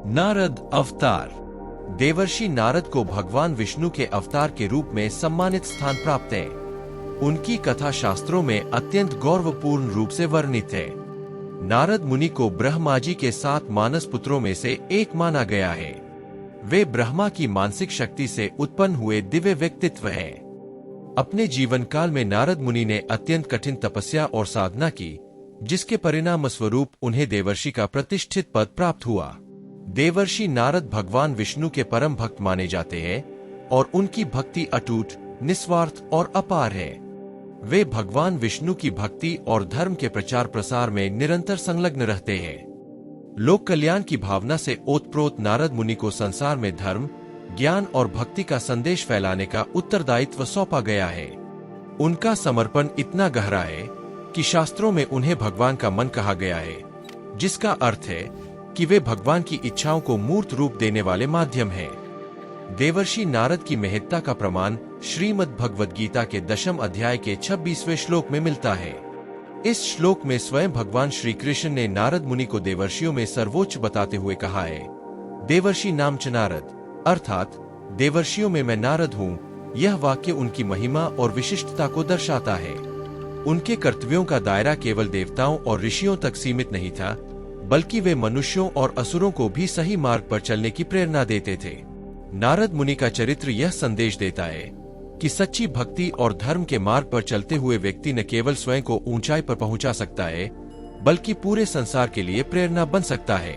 नारद अवतार। देवर्षि नारद को भगवान विष्णु के अवतार के रूप में सम्मानित स्थान प्राप्त है। उनकी कथा शास्त्रों में अत्यंत गौरवपूर्ण रूप से वर्णित है। नारद मुनि को ब्रह्मा जी के 7 मानस पुत्रों में से एक माना गया है। वे ब्रह्मा की मानसिक शक्ति से उत्पन्न हुए दिव्य व्यक्तित्व हैं। अपने जीवन काल में नारद मुनि ने अत्यंत कठिन तपस्या और साधना की, जिसके परिणाम स्वरूप उन्हें देवर्षि का प्रतिष्ठित पद प्राप्त हुआ। देवर्षि नारद भगवान विष्णु के परम भक्त माने जाते हैं और उनकी भक्ति अटूट, निस्वार्थ और अपार है। वे भगवान विष्णु की भक्ति और धर्म के प्रचार प्रसार में निरंतर संलग्न रहते हैं। लोक कल्याण की भावना से ओतप्रोत नारद मुनि को संसार में धर्म, ज्ञान और भक्ति का संदेश फैलाने का उत्तरदायित्व सौंपा गया है। उनका समर्पण इतना गहरा है कि शास्त्रों में उन्हें भगवान का मन कहा गया है, जिसका अर्थ है कि वे भगवान की इच्छाओं को मूर्त रूप देने वाले माध्यम हैं। देवर्षि नारद की महत्ता का प्रमाण श्रीमद् भगवद गीता के 10वें अध्याय के 26वें श्लोक में मिलता है। इस श्लोक में स्वयं भगवान श्री कृष्ण ने नारद मुनि को देवर्षियों में सर्वोच्च बताते हुए कहा है, देवर्षि नाम च नारद, अर्थात देवर्षियों में मैं नारद हूँ। यह वाक्य उनकी महिमा और विशिष्टता को दर्शाता है। उनके कर्तव्यों का दायरा केवल देवताओं और ऋषियों तक सीमित नहीं था, बल्कि वे मनुष्यों और असुरों को भी सही मार्ग पर चलने की प्रेरणा देते थे। नारद मुनि का चरित्र यह संदेश देता है कि सच्ची भक्ति और धर्म के मार्ग पर चलते हुए व्यक्ति न केवल स्वयं को ऊंचाई पर पहुंचा सकता है, बल्कि पूरे संसार के लिए प्रेरणा बन सकता है।